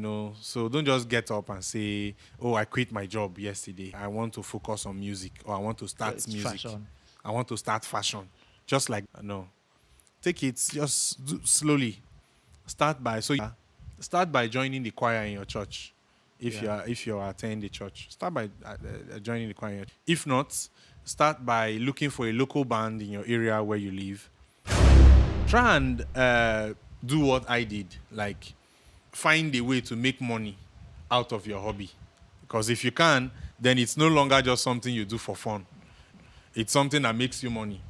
So don't just get up and say, oh, I quit my job yesterday. I want to focus on music, or I want to start It's music. fashion. I want to start fashion. Just like, no. Take it just slowly. Start by joining the choir in your church. If Yeah. you are attending the church, start by joining the choir. If not, start by looking for a local band in your area where you live. Try and do what I did, like find a way to make money out of your hobby. Because if you can, then it's no longer just something you do for fun. It's something that makes you money.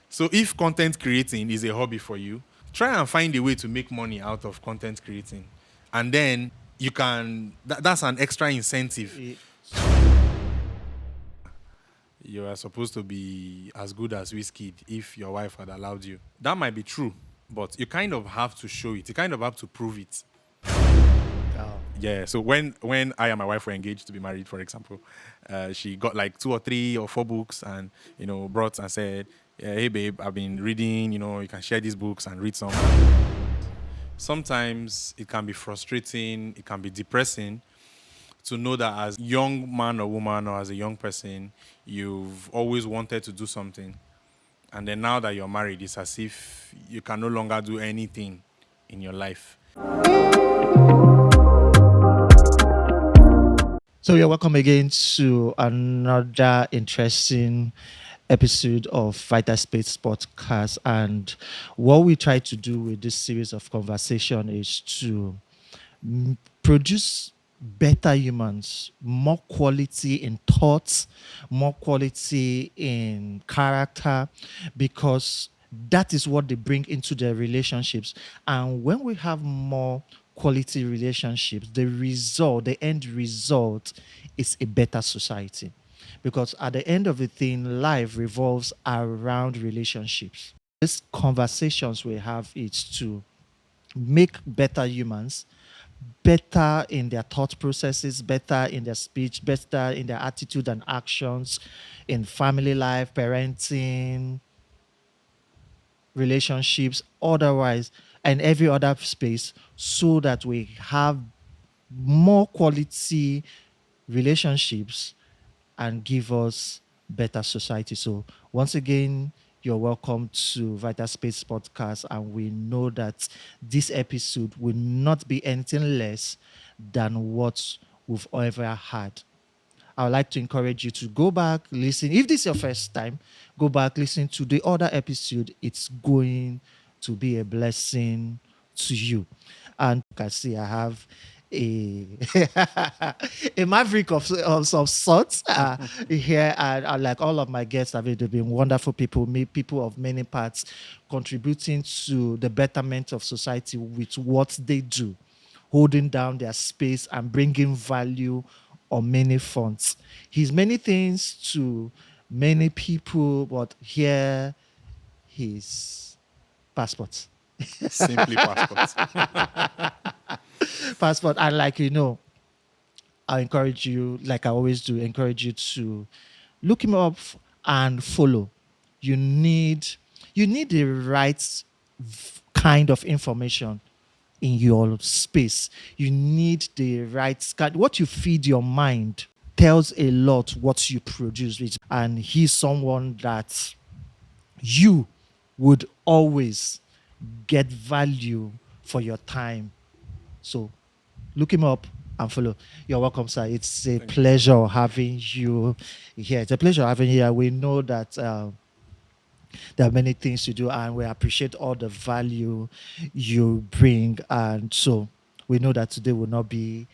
So if content creating is a hobby for you, try and find a way to make money out of content creating. And then you can, that's an extra incentive. Eh, You are supposed to be as good as Whiskey if your wife had allowed you. That might be true, but you kind of have to show it. You kind of have to prove it. oh, Yeah. So when I and my wife were engaged to be married, for example, she got like 2 or 3 or 4 books, and brought and said, yeah, "Hey babe, I've been reading. You can share these books and read some." Sometimes it can be frustrating. It can be depressing to know that as a young man or woman, or as a young person, you've always wanted to do something, and then now that you're married, it's as if you can no longer do anything in your life. So you're welcome again to another interesting episode of VitalSpace podcast. And what we try to do with this series of conversation is to produce better humans, more quality in thoughts, more quality in character, because that is what they bring into their relationships. And when we have more quality relationships, the end result is a better society. Because at the end of the thing, life revolves around relationships. These conversations we have is to make better humans, better in their thought processes, better in their speech, better in their attitude and actions, in family life, parenting, relationships, otherwise, and every other space, so that we have more quality relationships and give us better society. So once again, you're welcome to Vital Space Podcast, and we know that this episode will not be anything less than what we've ever had. I would like to encourage you to go back, listen. If this is your first time, go back, listen to the other episode. It's going to be a blessing to you. And you can see I have a a maverick of some sorts here, and like all of my guests have been wonderful people, people of many parts, contributing to the betterment of society with what they do, holding down their space and bringing value on many fronts. He's many things to many people, but here his passport. Simply passports. Passport. And like I encourage you, like I always do, encourage you to look him up and follow. You need the right kind of information in your space. You need the right what you feed your mind tells a lot what you produce. And he's someone that you would always get value for your time. So look him up and follow. You're welcome, sir. It's a Thank you so pleasure much. having you here. It's a pleasure having you here. We know that there are many things to do, and we appreciate all the value you bring. And so we know that today will not be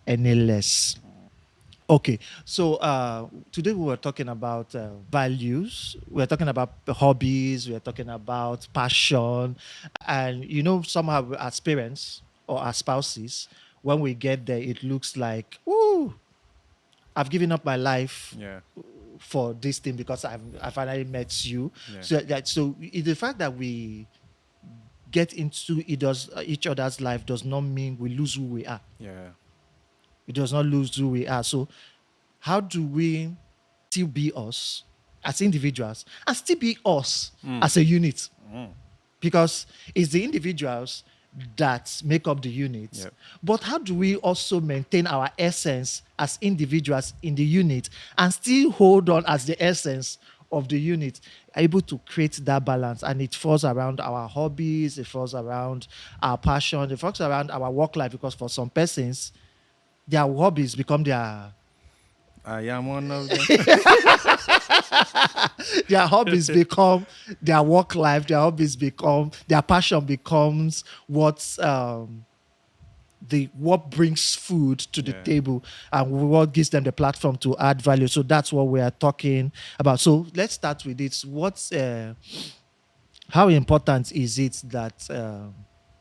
any less. Okay, so today we were talking about values. We are talking about hobbies. We are talking about passion, and somehow as parents or as spouses, when we get there, it looks like, "Ooh, I've given up my life Yeah. for this thing because I finally met you." Yeah. So the fact that we get into each other's life does not mean we lose who we are. Yeah. It does not lose who we are. So how do we still be us as individuals and still be us as a unit? Because it's the individuals that make up the unit. Yep. But how do we also maintain our essence as individuals in the unit and still hold on as the essence of the unit, able to create that balance? And it falls around our hobbies, it falls around our passion, it falls around our work life, because for some persons, their hobbies become I am one of them. their hobbies become their work life, their hobbies become their passion becomes what brings food to the Yeah. table and what gives them the platform to add value. So that's what we are talking about. So let's start with it. How important is it that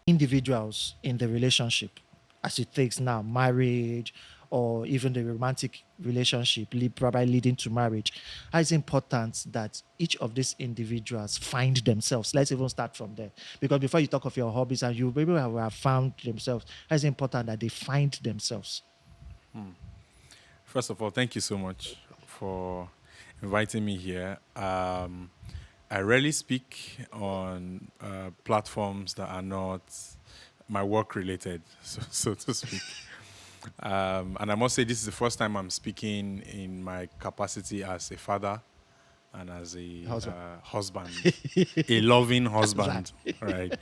individuals in the relationship, as it takes now, marriage or even the romantic relationship, probably leading to marriage, how is it important that each of these individuals find themselves? Let's even start from there. Because before you talk of your hobbies and you maybe have found themselves, how is it important that they find themselves? First of all, thank you so much for inviting me here. I rarely speak on platforms that are not my work related, so to speak. And I must say, this is the first time I'm speaking in my capacity as a father and as a Husband. husband, a loving Right. husband, right?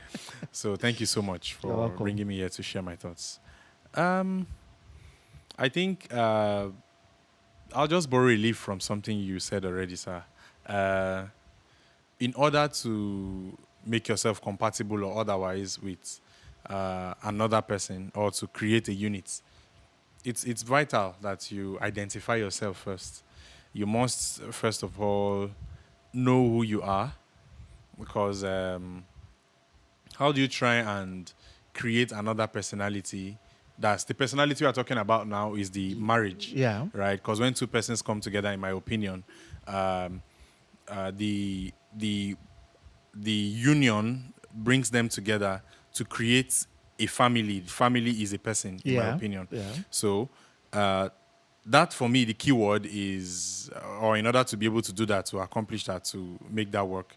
So thank you so much You're for welcome. bringing me here to share my thoughts. I think I'll just borrow a leaf from something you said already, sir. Uh, in order to make yourself compatible or otherwise with another person or to create a unit, it's vital that you identify yourself first. You must first of all know who you are, because how do you try and create another personality? That's the personality we are talking about now, is the marriage, Yeah. right? Because when two persons come together, in my opinion, um, the the union brings them together to create a family. The family is a person, in my Yeah. opinion. Yeah. So uh, that for me, the key word is, or in order to be able to do that, to accomplish that, to make that work,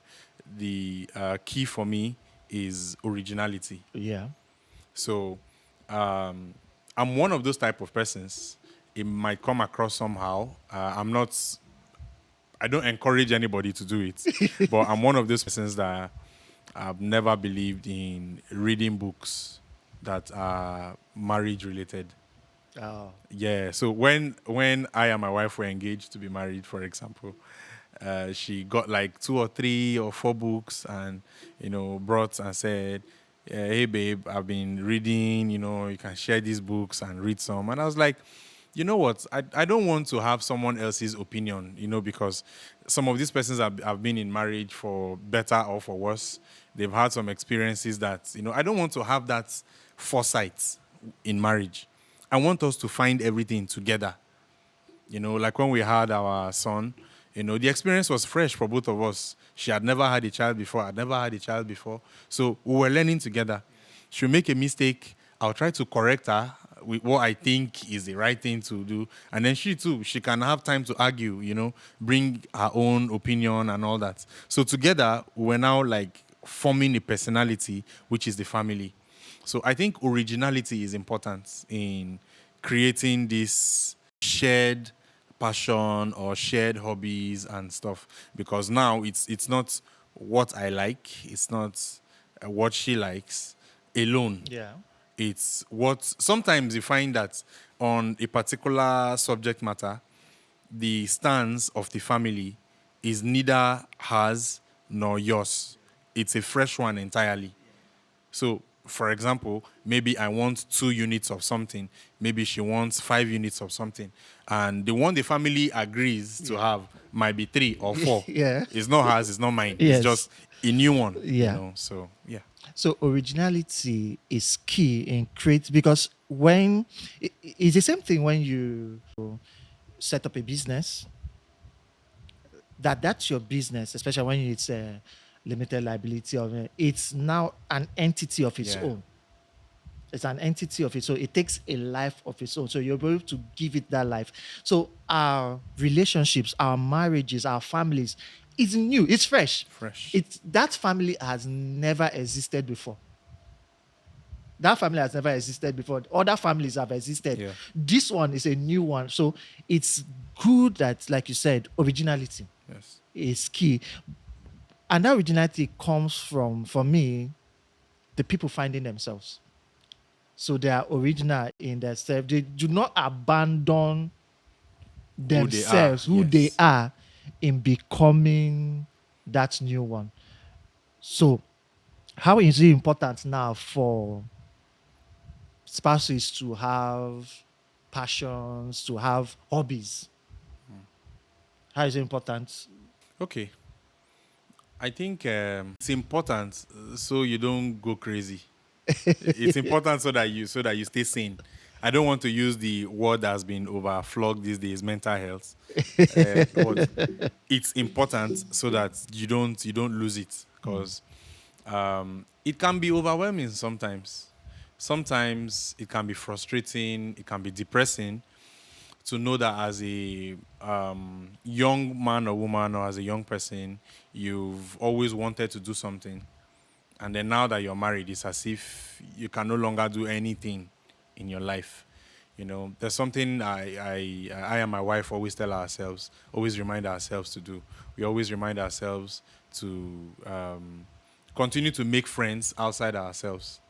the key for me is originality. Yeah. So um, I'm one of those type of persons. It might come across somehow. I don't encourage anybody to do it, but I'm one of those persons that I've never believed in reading books that are marriage related. Oh. Yeah. So when I and my wife were engaged to be married, for example, she got like 2 or 3 or 4 books, and brought and said, "Hey babe, I've been reading. You can share these books and read some." And I was like, you know what? I don't want to have someone else's opinion, because some of these persons have been in marriage for better or for worse. They've had some experiences that, I don't want to have that foresight in marriage. I want us to find everything together. Like when we had our son, the experience was fresh for both of us. She had never had a child before. I'd never had a child before. So we were learning together. She'll make a mistake. I'll try to correct her with what I think is the right thing to do. And then she too, she can have time to argue, bring her own opinion and all that. So together, we're now like forming a personality, which is the family. So I think originality is important in creating this shared passion or shared hobbies and stuff, because now it's not what I like, it's not what she likes alone. Yeah. It's what sometimes you find that on a particular subject matter, the stance of the family is neither hers nor yours. It's a fresh one entirely. So, for example, maybe I want 2 units of something. Maybe she wants 5 units of something. And the one the family agrees to Yeah. have might be 3 or 4. Yeah. It's not hers, it's not mine. It's Yes. just a new one, Yeah. So, yeah. So originality is key in create, because it's the same thing when you set up a business, that's your business, especially when it's a limited liability, or it's now an entity of its Yeah. own. It's an entity of it. So it takes a life of its own. So you're able to give it that life. So our relationships, our marriages, our families, it's new, it's fresh. Fresh. It's that family has never existed before. That family has never existed before. Other families have existed. Yeah. This one is a new one. So it's good that, like you said, originality Yes. is key. And that originality comes from, for me, the people finding themselves. So they are original in themselves. They do not abandon Who they are. themselves, who they Yes. are, in becoming that new one. So, how is it important now for spouses to have passions, to have hobbies? How is it important? Okay. I think it's important so you don't go crazy. It's important so that you stay sane. I don't want to use the word that has been overflogged these days, mental health. But it's important so that you don't lose it, because it can be overwhelming sometimes. Sometimes it can be frustrating. It can be depressing to know that as a young man or woman, or as a young person, you've always wanted to do something, and then now that you're married, it's as if you can no longer do anything in your life. There's something I and my wife always tell ourselves, always remind ourselves to do. We always remind ourselves to continue to make friends outside ourselves,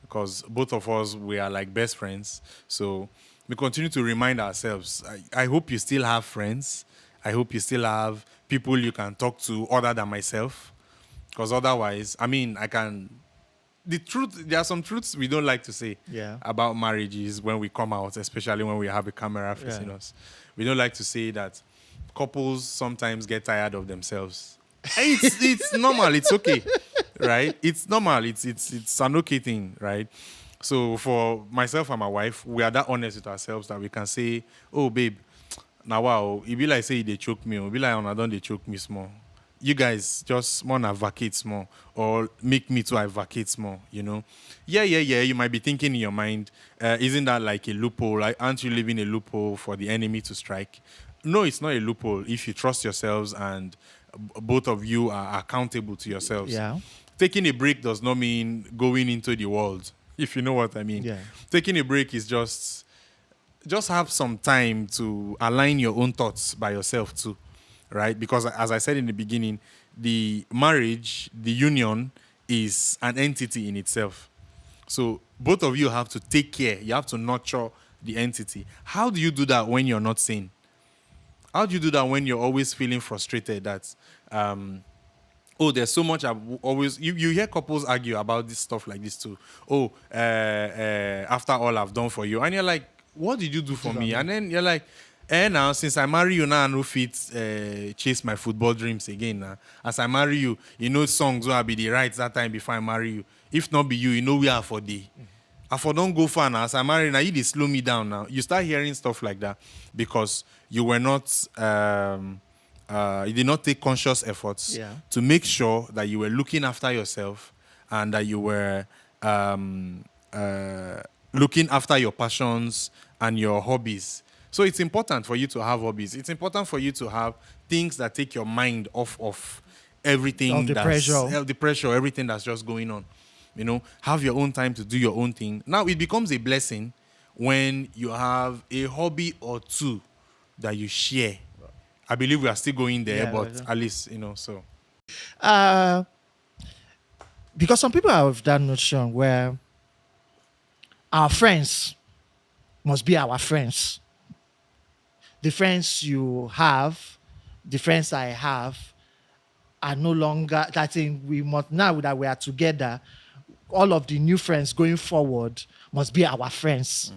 because both of us, we are like best friends. So we continue to remind ourselves. I hope you still have friends. I hope you still have people you can talk to other than myself, because otherwise, I mean, I can. The truth, there are some truths we don't like to say Yeah. about marriages when we come out, especially when we have a camera Yeah. facing us. We don't like to say that couples sometimes get tired of themselves. It's normal. It's okay, right? It's normal. It's an okay thing, right? So for myself and my wife, we are that honest with ourselves that we can say, "Oh, babe, now wow, it be like say they choke me, or it be like on don't they choke me small. You guys just want to vacate small, or make me to vacate small, Yeah, yeah, yeah. You might be thinking in your mind, isn't that like a loophole? Like, aren't you leaving a loophole for the enemy to strike? No, it's not a loophole if you trust yourselves and both of you are accountable to yourselves. Yeah. Taking a break does not mean going into the world, if you know what I mean. Yeah. Taking a break is just have some time to align your own thoughts by yourself too, right? Because as I said in the beginning, the marriage, the union, is an entity in itself. So both of you have to take care. You have to nurture the entity. How do you do that when you're not sane? How do you do that when you're always feeling frustrated that oh, there's so much I've always you hear couples argue about this stuff like this too. Oh, after all I've done for you, and you're like, what did you do for me? And then you're like, now since I marry you now, I no fit chase my football dreams again. Now, as I marry you, songs will be the right that time before I marry you. If not be you, we are for the. I for don't go far now. As I marry now, you dey slow me down now. You start hearing stuff like that because you were not. You did not take conscious efforts Yeah. to make sure that you were looking after yourself and that you were looking after your passions and your hobbies. So it's important for you to have hobbies. It's important for you to have things that take your mind off of Of everything the that's pressure. the pressure, everything that's just going on. Have your own time to do your own thing. Now it becomes a blessing when you have a hobby or two that you share. I believe we are still going there, Yeah. but at least, so. Uh, because some people have that notion where our friends must be our friends. The friends you have, the friends I have, are no longer that thing. We must, now that we are together, all of the new friends going forward must be our friends.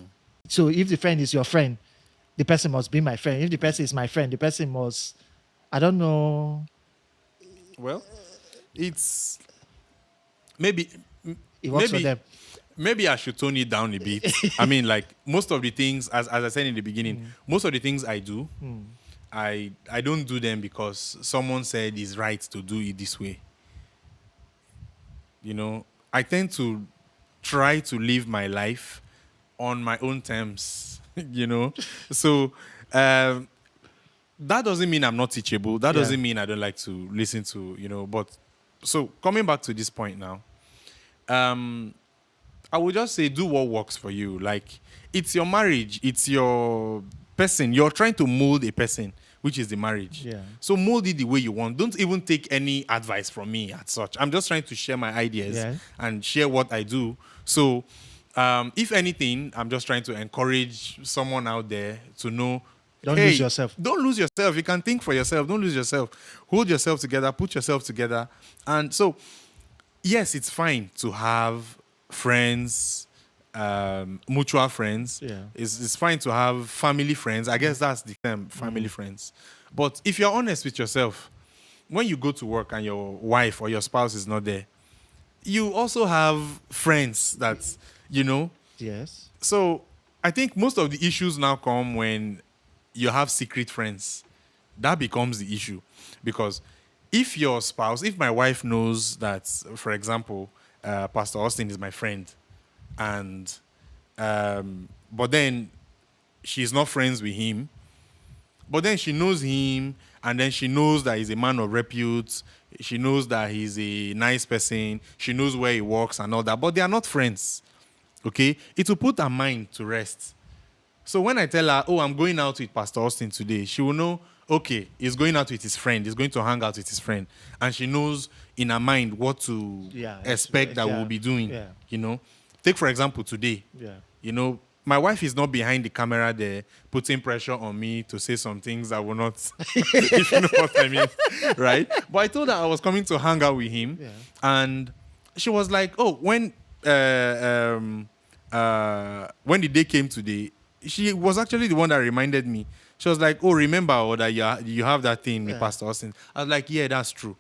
So if the friend is your friend, the person must be my friend. If the person is my friend, the person must, I don't know. Well, it's maybe, It works for maybe, them. maybe I should tone it down a bit. I mean, like most of the things, as I said in the beginning, most of the things I do, I don't do them because someone said it's right to do it this way. I tend to try to live my life on my own terms. So um, that doesn't mean I'm not teachable. That Yeah. doesn't mean I don't like to listen to. But so coming back to this point now, I would just say do what works for you. Like, it's your marriage, it's your person. You're trying to mold a person, which is the marriage. Yeah. So mold it the way you want. Don't even take any advice from me as such. I'm just trying to share my ideas Yeah. and share what I do. So, if anything, I'm just trying to encourage someone out there to know, Don't lose hey, yourself. don't lose yourself. You can think for yourself. Don't lose yourself. Hold yourself together. Put yourself together. And so, yes, it's fine to have friends, mutual friends. Yeah. It's fine to have family friends. I guess that's the term, family friends. But if you're honest with yourself, when you go to work and your wife or your spouse is not there, you also have friends that, you know. Yes. So I think most of the issues now come when you have secret friends. That becomes the issue. Because if your spouse, if my wife knows that, for example, Pastor Austin is my friend, and but then she's not friends with him, but then she knows him, and then she knows that he's a man of repute. She knows that he's a nice person. She knows where he works and all that, but they are not friends. Okay? It will put her mind to rest. So when I tell her, oh, I'm going out with Pastor Austin today, she will know, okay, he's going out with his friend. He's going to hang out with his friend. And she knows in her mind what to Yeah. expect that Yeah. we'll be doing. Yeah. You know, take for example today. Yeah. You know, my wife is not behind the camera there putting pressure on me to say some things I will not, if you know what I mean, right? But I told her I was coming to hang out with him, Yeah. and she was like, "Oh, when the day came today, she was actually the one that reminded me. She was like, "Oh, remember or that you have that thing with Yeah. Pastor Austin." I was like, "Yeah, that's true."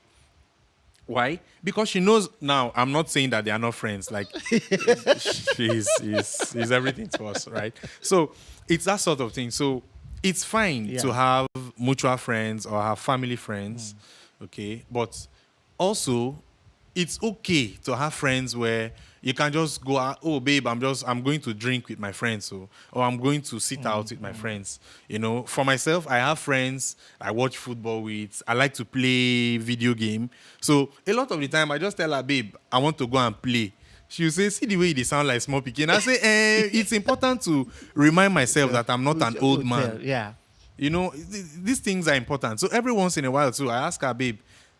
Why? Because she knows now. I'm not saying that they are not friends. Like, she's everything to us, right? So it's that sort of thing. So it's fine Yeah. to have mutual friends or have family friends, okay? But also, it's okay to have friends where you can just go out, oh babe, I'm going to drink with my friends, so, or I'm going to sit out with my friends. You know, for myself, I have friends I watch football with. I like to play video game. So a lot of the time I just tell her, babe, I want to go and play. She will say, see the way they sound like small pikin. I say, it's important to remind myself that I'm not an old man. Yeah. You know, these things are important. So every once in a while, too, I ask her, babe,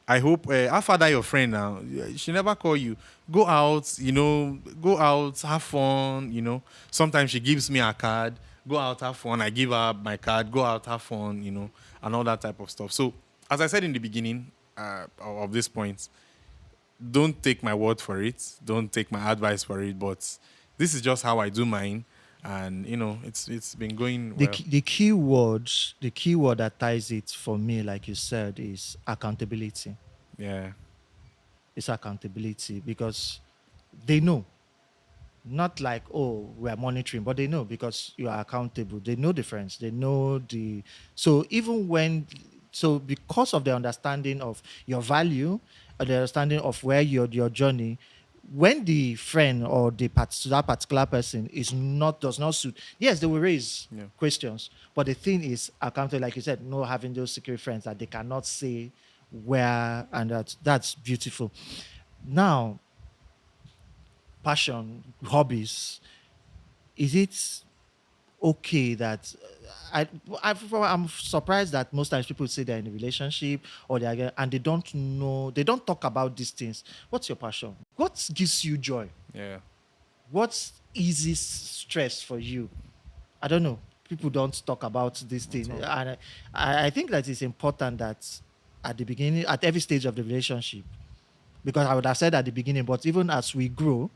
I hope, how far that your friend now? She never call you. Go out, you know, go out, have fun, you know. Sometimes she gives me a card. Go out, have fun. I give her my card. Go out, have fun, you know, and all that type of stuff. So, as I said in the beginning of this point, don't take my word for it. Don't take my advice for it. But this is just how I do mine. And, you know, it's been going well. The key word that ties it for me, like you said, is accountability. Yeah. It's accountability because they know. Not like, oh, we're monitoring, but they know because you are accountable. They know the friends. They know the so even when so because of the understanding of your value or the understanding of where your journey, when the friend or that particular person is not does not suit, yes, they will raise Yeah. questions. But the thing is accountable, like you said, no having those secret friends that they cannot say where, and that's beautiful. Now, passion, hobbies, is it okay that I'm surprised that most times people say they're in a relationship or and they don't know, they don't talk about these things. What's your passion? What gives you joy? Yeah. What's easy stress for you? I don't know. People don't talk about this That's thing. all. And I think that it's important that at the beginning, at every stage of the relationship, because I would have said at the beginning, but even as we grow,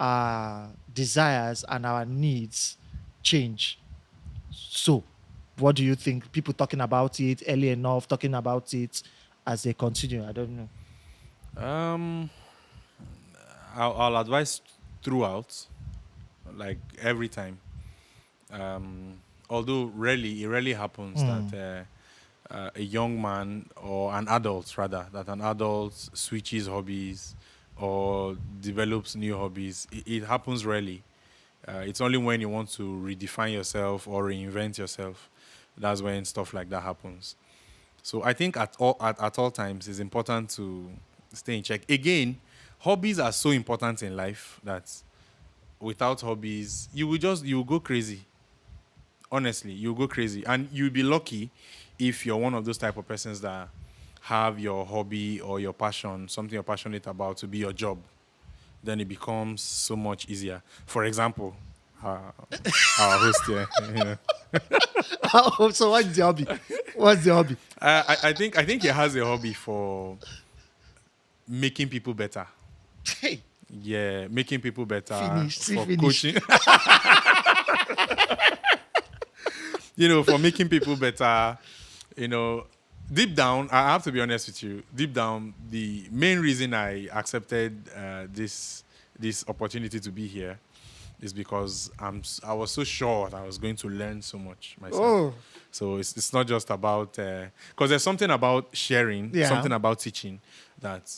our desires and our needs change. So, what do you think? People talking about it early enough, talking about it as they continue. I don't know. Um, I'll advise throughout, like every time. Although rarely, it rarely happens that Mm, a young man or an adult, rather, that an adult switches hobbies or develops new hobbies. It happens rarely. It's only when you want to redefine yourself or reinvent yourself that's when stuff like that happens. So I think at all times it's important to stay in check. Again, hobbies are so important in life that without hobbies, you will go crazy. Honestly, you'll go crazy, and you'll be lucky if you're one of those type of persons that have your hobby or your passion, something you're passionate about, to be your job. Then it becomes so much easier. For example, uh, our host here, So what's the hobby? What's the hobby? I think he has a hobby for making people better. Hey, Yeah, making people better finish. See, for finish. coaching. For making people better. You know, deep down, I have to be honest with you. Deep down, the main reason I accepted this opportunity to be here is because I was so sure that I was going to learn so much myself. Oh, So it's not just about because there's something about sharing, yeah. something about teaching that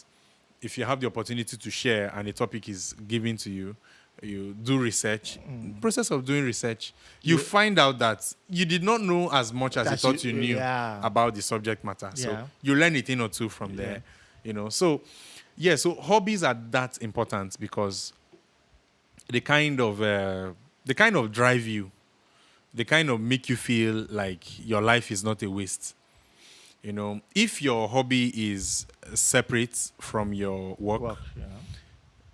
if you have the opportunity to share and a topic is given to you, you do research. Process of doing research, you You find out that you did not know as much as you that's you. thought you knew Yeah, about the subject matter. So yeah, you learn a thing or two from yeah, there. So yeah, so hobbies are that important because they kind of they kind of drive you. They kind of make you feel like your life is not a waste. If your hobby is separate from your work, work. Yeah,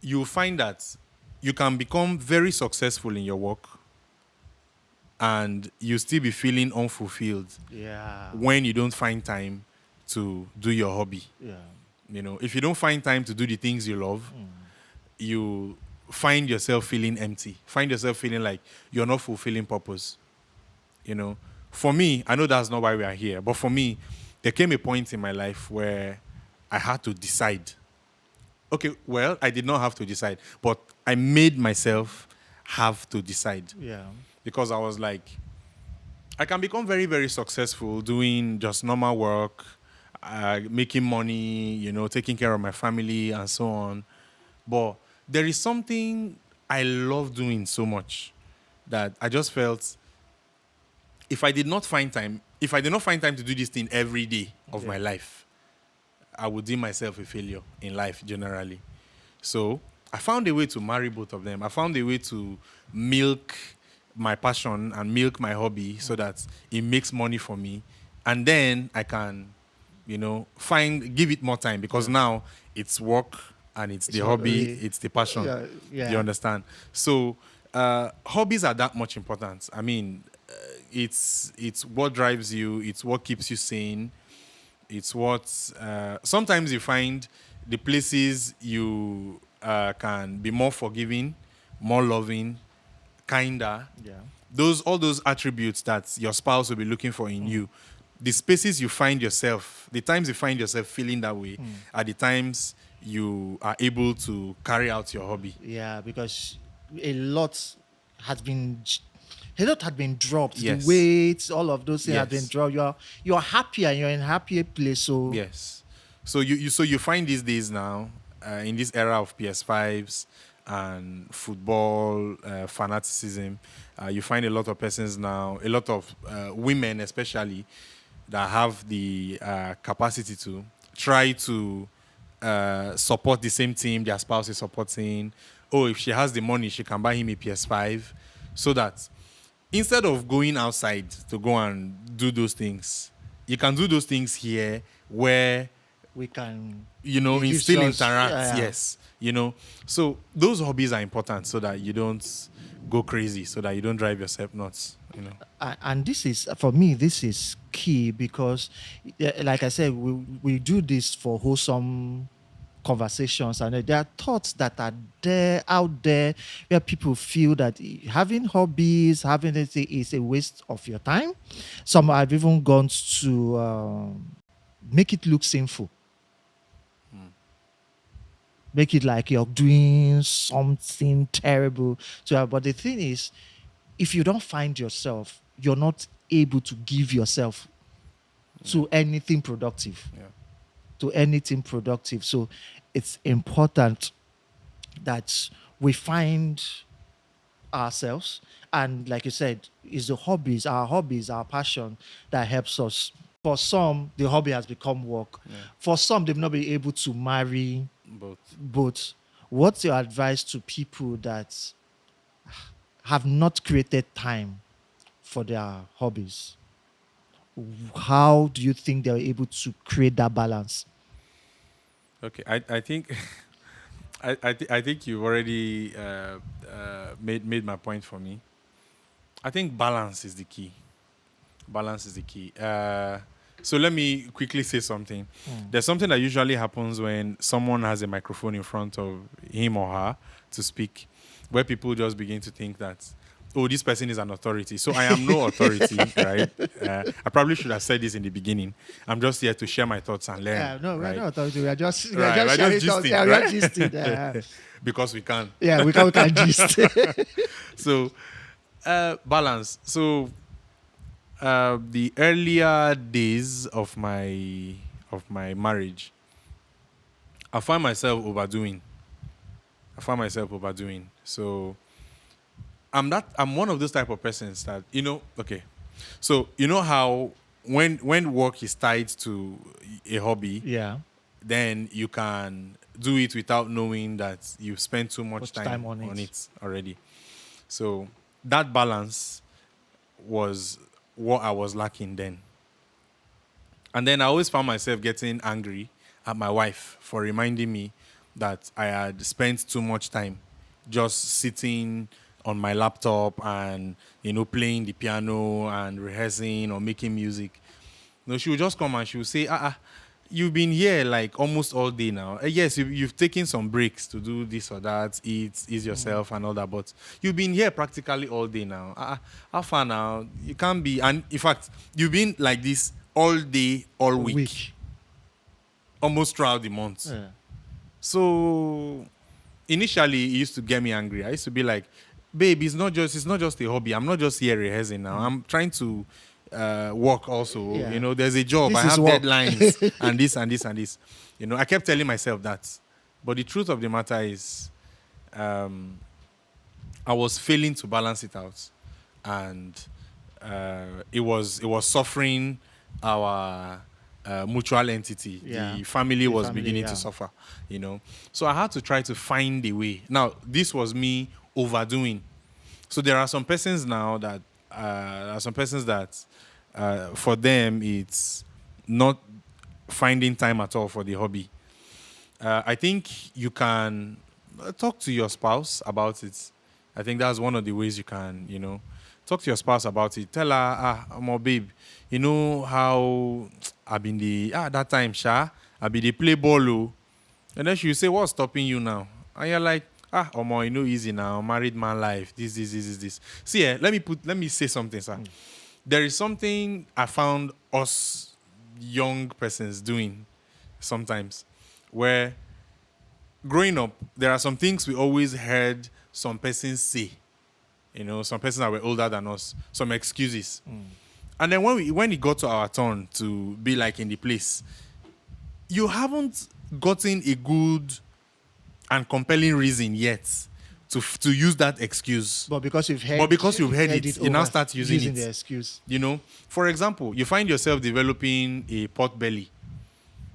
you'll find that you can become very successful in your work and you still be feeling unfulfilled yeah, when you don't find time to do your hobby. yeah. If you don't find time to do the things you love, you find yourself feeling empty, find yourself feeling like you're not fulfilling purpose. You know, for me, I know that's not why we are here, but for me, there came a point in my life where I had to decide. Okay, well, I did not have to decide, but I made myself have to decide Yeah. because I was like, I can become very, very successful doing just normal work, making money, taking care of my family and so on. But there is something I love doing so much that I just felt if I did not find time to do this thing every day of my Yeah. life, I would deem myself a failure in life generally. So I found a way to marry both of them. I found a way to milk my passion and milk my hobby so that it makes money for me. And then I can, give it more time because Yeah. now it's work and it's the So, hobby, it's the passion. yeah, Do you yeah. understand? So hobbies are that much important. I mean, it's what drives you, it's what keeps you sane, it's what sometimes you find the places you can be more forgiving, more loving, kinder. Yeah. All those attributes that your spouse will be looking for in you. The spaces you find yourself, the times you find yourself feeling that way, are the times you are able to carry out your hobby. Yeah, because a lot has been a lot had been dropped. The Yes. weights, all of those things have been Yes. dropped. You're happier. You're in a happier place. So Yes. So you find these days now in this era of PS5s and football fanaticism, you find a lot of persons now, a lot of women especially, that have the capacity to try to support the same team their spouse is supporting. Oh, if she has the money, she can buy him a PS5, so that instead of going outside to go and do those things, you can do those things here where we can. It it gives still us. interacts. Yeah. Yes, so those hobbies are important so that you don't go crazy, so that you don't drive yourself nuts. And this is for me. This is key because, like I said, we do this for wholesome conversations, and there are thoughts that are there out there where people feel that having hobbies, having anything is a waste of your time. Some have even gone to make it look sinful, make it like you're doing something terrible. So, but the thing is, if you don't find yourself, you're not able to give yourself to anything productive. Yeah. To anything productive. So it's important that we find ourselves, and like you said, is the hobbies, our passion that helps us. For some, the hobby has become work. Yeah. For some, they've not been able to marry Both. both. What's your advice to people that have not created time for their hobbies? How do you think they're able to create that balance? Okay, I think I think you've already made my point for me. I think balance is the key. Balance is the key. So let me quickly say something. There's something that usually happens when someone has a microphone in front of him or her to speak, where people just begin to think that, oh, this person is an authority. So I am no authority, right? I probably should have said this in the beginning. I'm just here to share my thoughts and learn, Yeah, no, we're right? not authority. We are Right, just we're just sharing thoughts. gisting, Yeah, we are right? gisting. Because we can. Yeah, we can gist. So balance. So the earlier days of my marriage, I find myself overdoing. I find myself overdoing. So I'm one of those type of persons that okay. So you know how when work is tied to a hobby, Yeah, then you can do it without knowing that you've spent too much much time time on on it. it already. So that balance was what I was lacking then. And then I always found myself getting angry at my wife for reminding me that I had spent too much time just sitting on my laptop and playing the piano and rehearsing or making music. No, she would just come and she would say, you've been here like almost all day now. Yes, you've taken some breaks to do this or that, eat, ease yourself and all that, but you've been here practically all day now. How far now? You can't be. And in fact, you've been like this all day, all A week, week. almost throughout the month. Yeah. So initially, it used to get me angry. I used to be like, babe, it's not just a hobby. I'm not just here rehearsing now. I'm trying to work also. Yeah. There's a job. I This is have work. deadlines and this and this and this. I kept telling myself that. But the truth of the matter is, um, I was failing to balance it out, and it was suffering our mutual entity. Yeah. The family The was family, beginning yeah. to suffer. So I had to try to find a way. Now this was me overdoing. So there are some persons now that for them it's not finding time at all for the hobby. I think you can talk to your spouse about it. I think that's one of the ways you can, talk to your spouse about it. Tell her, my babe, you know how I been that time, Sha, I be the play ball, oh. And then she will say, what's stopping you now? And you're like, Omo, easy now, married man life, this. See, let me say something, sir. There is something I found us young persons doing sometimes where growing up, there are some things we always heard some persons say. Some persons that were older than us, some excuses. And then when it got to our turn to be like in the place, you haven't gotten a good and compelling reason yet to use that excuse. But because You've heard it, you now over, start using using it. the excuse. For example, you find yourself developing a pot belly,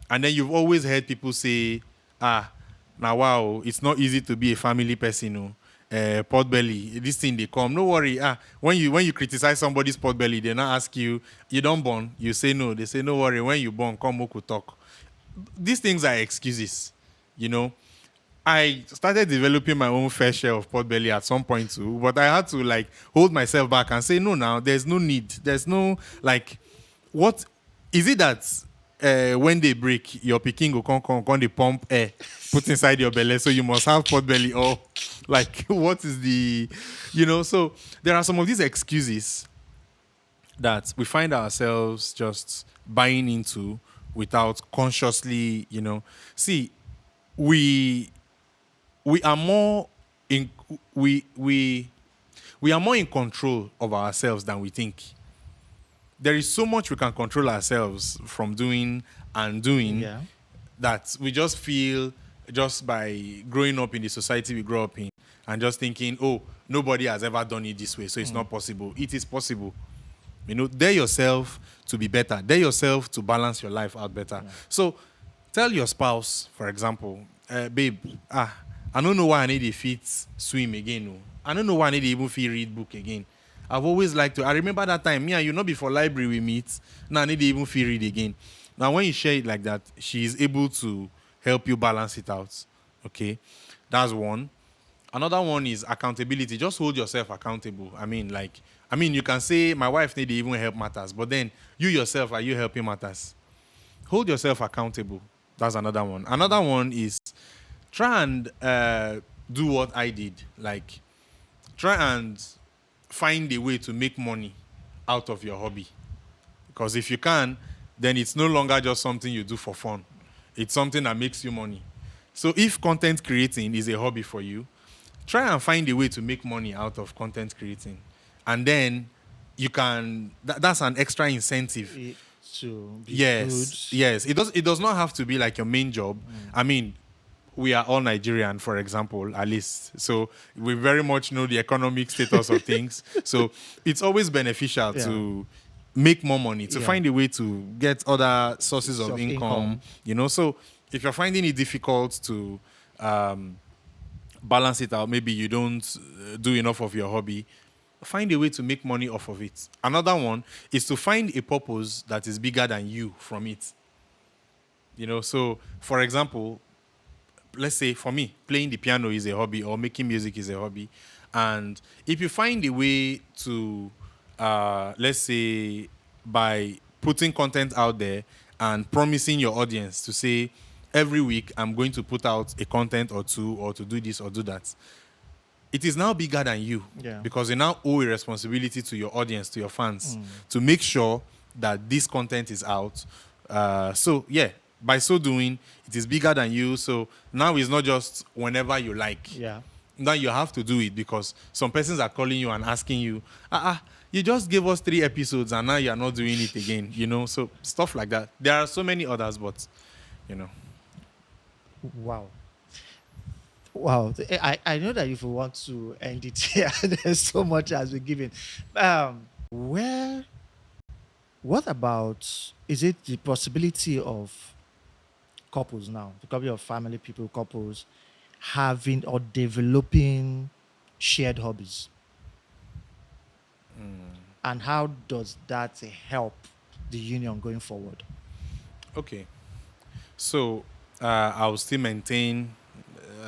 and then you've always heard people say, now wow, it's not easy to be a family person, pot belly, this thing they come. No worry. When you criticize somebody's pot belly, they now ask you, you don't born. You say no. They say no worry. When you born, come we could talk. These things are excuses, you know. I started developing my own fair share of pot belly at some point too, but I had to like hold myself back and say, no, now there's no need. There's no like, what is it that when they break, your picking go come they pump air, put inside your belly, so you must have pot belly, or like what is the, So there are some of these excuses that we find ourselves just buying into without consciously, See, we we are more in we are more in control of ourselves than we think. There is so much we can control ourselves from doing and doing Yeah. that we just feel just by growing up in the society we grow up in and just thinking, oh, nobody has ever done it this way, so it's not possible. It is possible. Dare yourself to be better. Dare yourself to balance your life out better. So tell your spouse, for example, babe, I don't know why I need a fit swim again. No. I don't know why I need to even feel read book again. I've always liked to. I remember that time, me and you not before library we meet. Now I need to even feel read again. Now when you share it like that, she is able to help you balance it out. Okay, that's one. Another one is accountability. Just hold yourself accountable. You can say my wife need to even help matters, but then you yourself, are you helping matters? Hold yourself accountable. That's another one. Another one is try and do what I did. Like, try and find a way to make money out of your hobby. Because if you can, then it's no longer just something you do for fun. It's something that makes you money. So if content creating is a hobby for you, try and find a way to make money out of content creating. And then you can, that's an extra incentive. To be good. Yes. It does not have to be like your main job. I mean, we are all Nigerian, for example, at least. So we very much know the economic status of things. So it's always beneficial Yeah. to make more money, to Yeah. find a way to get other sources of income. income. So if you're finding it difficult to balance it out, maybe you don't do enough of your hobby, find a way to make money off of it. Another one is to find a purpose that is bigger than you from it. So for example, let's say for me, playing the piano is a hobby or making music is a hobby. And if you find a way to, let's say, by putting content out there and promising your audience to say, every week I'm going to put out a content or two, or to do this or do that, it is now bigger than you. Yeah. Because you now owe a responsibility to your audience, to your fans, to make sure that this content is out. By so doing, it is bigger than you. So now it's not just whenever you like. Yeah. Now you have to do it because some persons are calling you and asking you, you just gave us 3 episodes and now you're not doing it again, so stuff like that. There are so many others, but, Wow. Wow. I know that if you want to end it here, there's so much has been given. Where what about, is it the possibility of couples now, the couple of family people, couples having or developing shared hobbies? And how does that help the union going forward? okay. So I will still maintain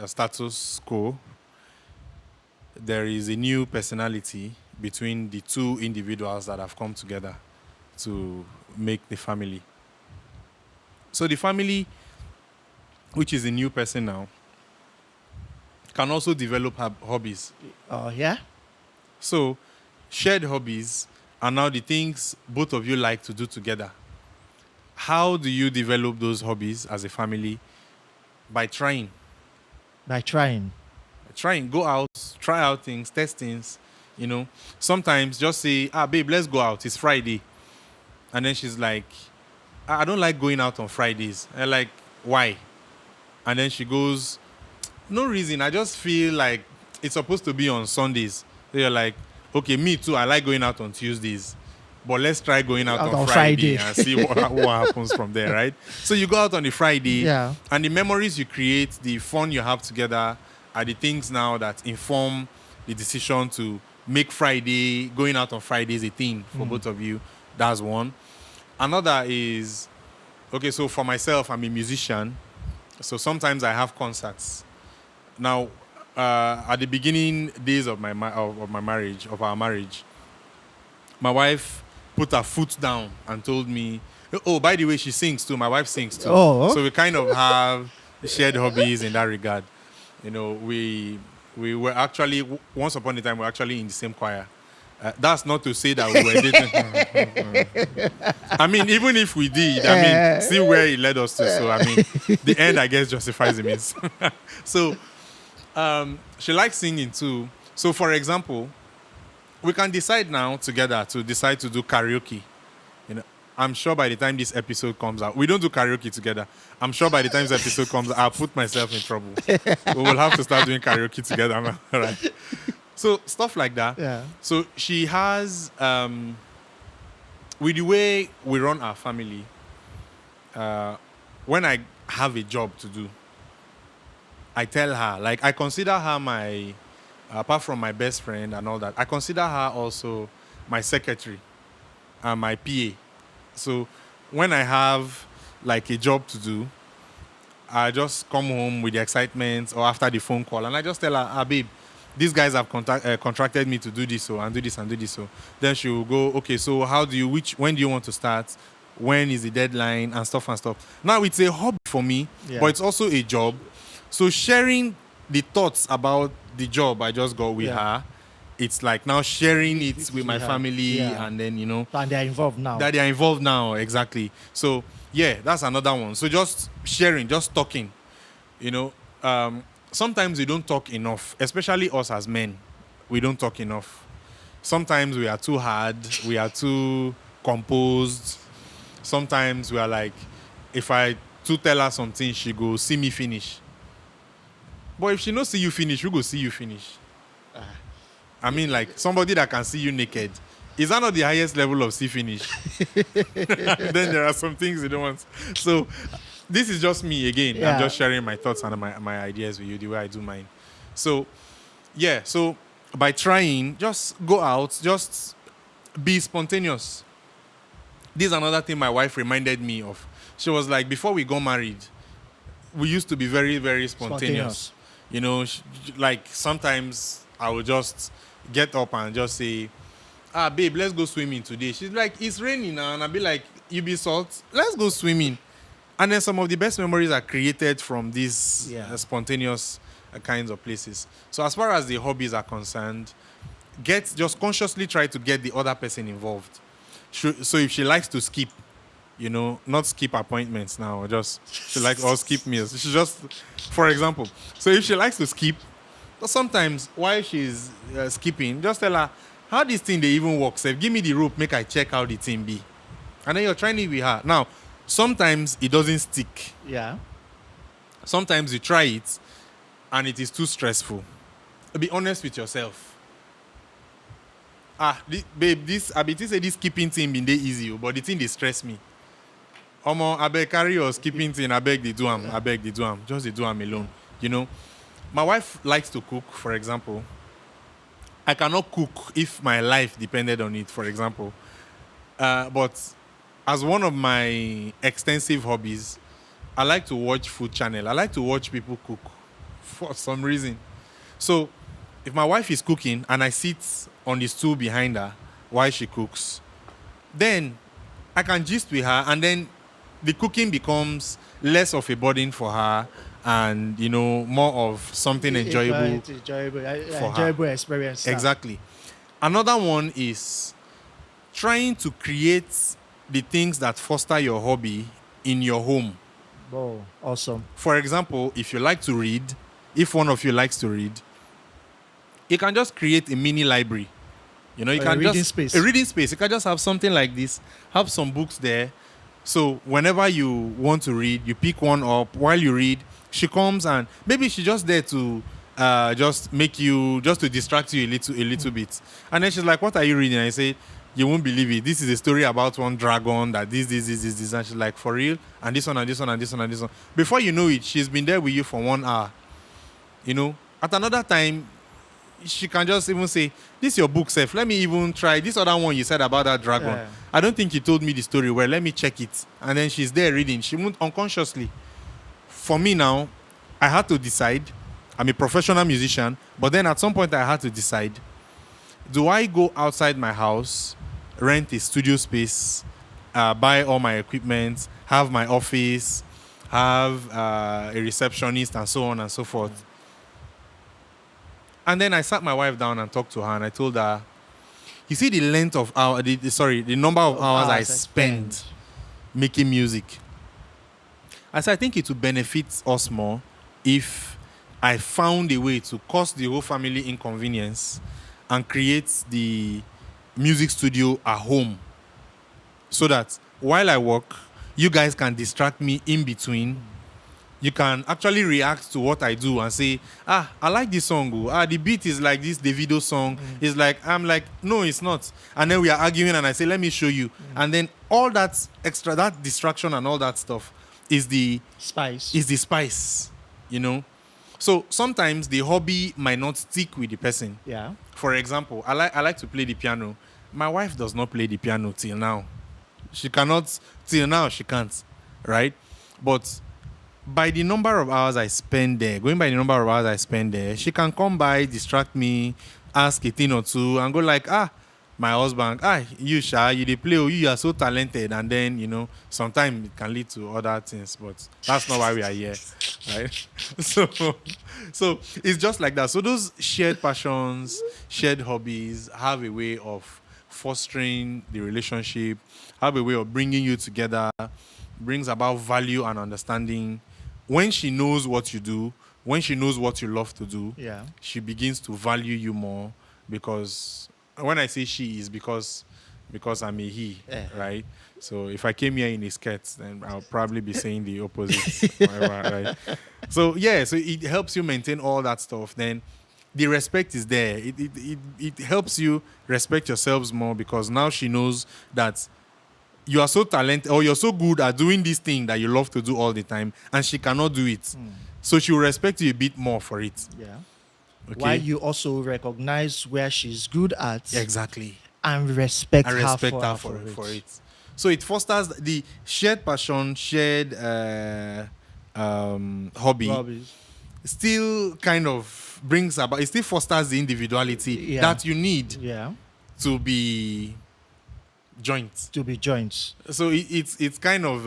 status quo. There is a new personality between the two individuals that have come together to make the family. So the family, which is a new person now, can also develop hobbies. Yeah. So shared hobbies are now the things both of you like to do together. How do you develop those hobbies as a family? By trying. By trying. Go out, try out things, test things. Sometimes just say, babe, let's go out. It's Friday. And then she's like, I don't like going out on Fridays. I'm like, why? And then she goes, no reason. I just feel like it's supposed to be on Sundays. So you're like, okay, me too. I like going out on Tuesdays. But let's try going out on Friday and see what happens from there, right? So you go out on the Friday, Yeah. and the memories you create, the fun you have together, are the things now that inform the decision to make going out on Fridays a thing for both of you. That's one. Another is, okay, so for myself, I'm a musician. So sometimes I have concerts. Now, at the beginning days of my marriage, my wife put her foot down and told me, oh, by the way, she sings too. My wife sings too. Oh. So we kind of have shared hobbies in that regard. We were actually, once upon a time, we were actually in the same choir. That's not to say that we were dating. I mean, even if we did, see where it led us to. So, the end, I guess, justifies the means. So, she likes singing too. So, for example, we can decide now together to decide to do karaoke. I'm sure by the time this episode comes out, we don't do karaoke together. I'm sure by the time this episode comes out, I'll put myself in trouble. We will have to start doing karaoke together, man. Right? So stuff like that. Yeah. So she has, with the way we run our family, when I have a job to do, I tell her, like, I consider her my, apart from my best friend and all that, I consider her also my secretary and my PA. So when I have like a job to do, I just come home with the excitement or after the phone call and I just tell her, babe, these guys have contracted me to do this so and do this and do this so. Then she will go, okay, so when do you want to start? When is the deadline and stuff and stuff. Now it's a hobby for me, Yeah. but it's also a job. So sharing the thoughts about the job I just got with Yeah. her, it's like now sharing it with my her. family Yeah. and then, And they're involved now. that they are involved now, exactly. So yeah, that's another one. So just sharing, just talking. You know, sometimes we don't talk enough, especially us as men. We don't talk enough. Sometimes we are too hard, we are too composed. Sometimes we are like, if I to tell her something, she go see me finish. But if she no see you finish, we go see you finish. I mean, like somebody that can see you naked. Is that not the highest level of see finish? Then there are some things you don't want. So this is just me again. Yeah. I'm just sharing my thoughts and my ideas with you the way I do mine. So yeah, so by trying, just go out, just be spontaneous. This is another thing my wife reminded me of. She was like, before we got married, we used to be very, very spontaneous. You know, like sometimes I would just get up and just say, babe, let's go swimming today. She's like, it's raining now. And I'll be like, you be salt, let's go swimming. And then some of the best memories are created from these spontaneous kinds of places. So as far as the hobbies are concerned, just consciously try to get the other person involved. So if she likes to skip, not skip appointments now, just she like or skip meals. She just, for example, so if she likes to skip, sometimes while she's skipping, just tell her how this thing they even work. Say, give me the rope, make I check how the thing be, and then you're trying it with her. Now, sometimes it doesn't stick. Yeah. Sometimes you try it, and it is too stressful. Be honest with yourself. Babe, this skipping thing been dey easy, but the thing they stress me. I beg carry your skipping thing, I beg they do am, just they do am alone. My wife likes to cook, for example. I cannot cook if my life depended on it, for example. But as one of my extensive hobbies, I like to watch food channel. I like to watch people cook for some reason. So if my wife is cooking and I sit on the stool behind her while she cooks, then I can gist with her, and then the cooking becomes less of a burden for her and, more of something enjoyable for enjoyable her. experience. Exactly. Another one is trying to create the things that foster your hobby in your home. Oh, awesome. For example, if you like to read, if one of you likes to read, you can just create a mini library. You can reading space. A reading space. You can just have something like this, have some books there. So whenever you want to read, you pick one up while you read. She comes and maybe she's just there to just to distract you a little bit. And then she's like, what are you reading? And I say, you won't believe it. This is a story about one dragon that this. And she's like, for real? And this one, and this one, and this one, and this one. Before you know it, she's been there with you for 1 hour. At another time, she can just even say, this is your book, Seth. Let me even try this other one you said about that dragon. Yeah. I don't think you told me the story well. Let me check it. And then she's there reading. She won't unconsciously. For me now, I had to decide. I'm a professional musician, but then at some point I had to decide, do I go outside my house, rent a studio space, buy all my equipment, have my office, have a receptionist, and so on and so forth? And then I sat my wife down and talked to her, and I told her, you see the length of the number of hours I spend making music. I said, I think it would benefit us more if I found a way to cause the whole family inconvenience and create the music studio at home, so that while I work, you guys can distract me in between. You can actually react to what I do and say, I like this song. The beat is like this Davido song. It's like, I'm like, no, it's not. And then we are arguing and I say, let me show you. And then all that extra, that distraction and all that stuff is the Spice. spice, So sometimes the hobby might not stick with the person. Yeah. For example, I like to play the piano. My wife does not play the piano till now. She cannot till now she can't, right? But by the number of hours I spend there, going by the number of hours I spend there, she can come by, distract me, ask a thing or two, and go like, my husband, you Sha, you dey play, oh, you are so talented, and then sometimes it can lead to other things, but that's not why we are here, right? so, so it's just like that. So those shared passions, shared hobbies have a way of fostering the relationship, have a way of bringing you together, brings about value and understanding. When she knows what you do, when she knows what you love to do, Yeah. she begins to value you more, because when I say she is because I'm a he, Uh-huh. right? So if I came here in a skirt, then I'll probably be saying the opposite, whatever, right? So yeah, so it helps you maintain all that stuff. Then the respect is there. It helps you respect yourselves more, because now she knows that you are so talented, or you're so good at doing this thing that you love to do all the time, and she cannot do it. So she will respect you a bit more for it. Yeah. While Okay? you also recognize where she's good at Exactly. and respect And her respect for her her for, for for it. it. So it fosters the shared passion, shared hobby, Hobbies. still kind of brings about, it still fosters the individuality Yeah. that you need Yeah. to be joint. To be joints. So it's kind of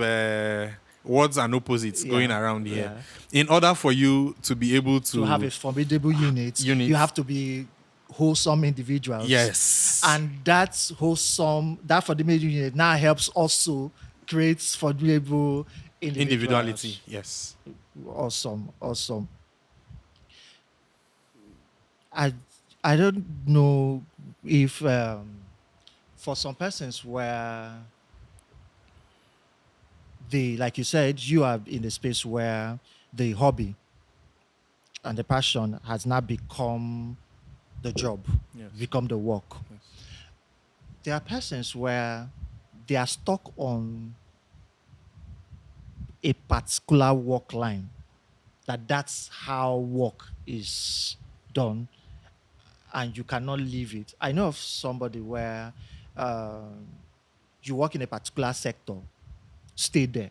words and opposites going Yeah. around here. Yeah. In order for you to be able To have to a formidable unit, you unit, have to be wholesome individuals. yes, And that formidable unit now helps also create formidable individuality, individuals. yes. Awesome. Awesome. I I don't know if for some persons where they, like you said, you are in a space where the hobby and the passion has now become the job, Yes. become the work. Yes. There are persons where they are stuck on a particular work line, that's how work is done, and you cannot leave it. I know of somebody where um, you work in a particular sector, stay there.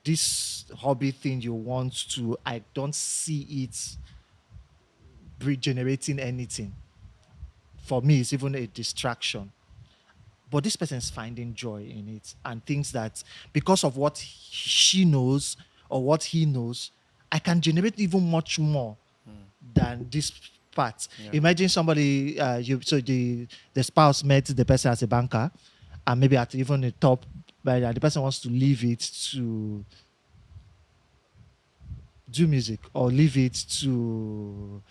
This hobby thing you want to, I don't see it generating anything. For me, it's even a distraction. But this person is finding joy in it and thinks that because of what she knows or what he knows, I can generate even much more than this part. Yeah. Imagine somebody, the spouse met the person as a banker, and maybe at even the top, but the person wants to leave it to do music or leave it to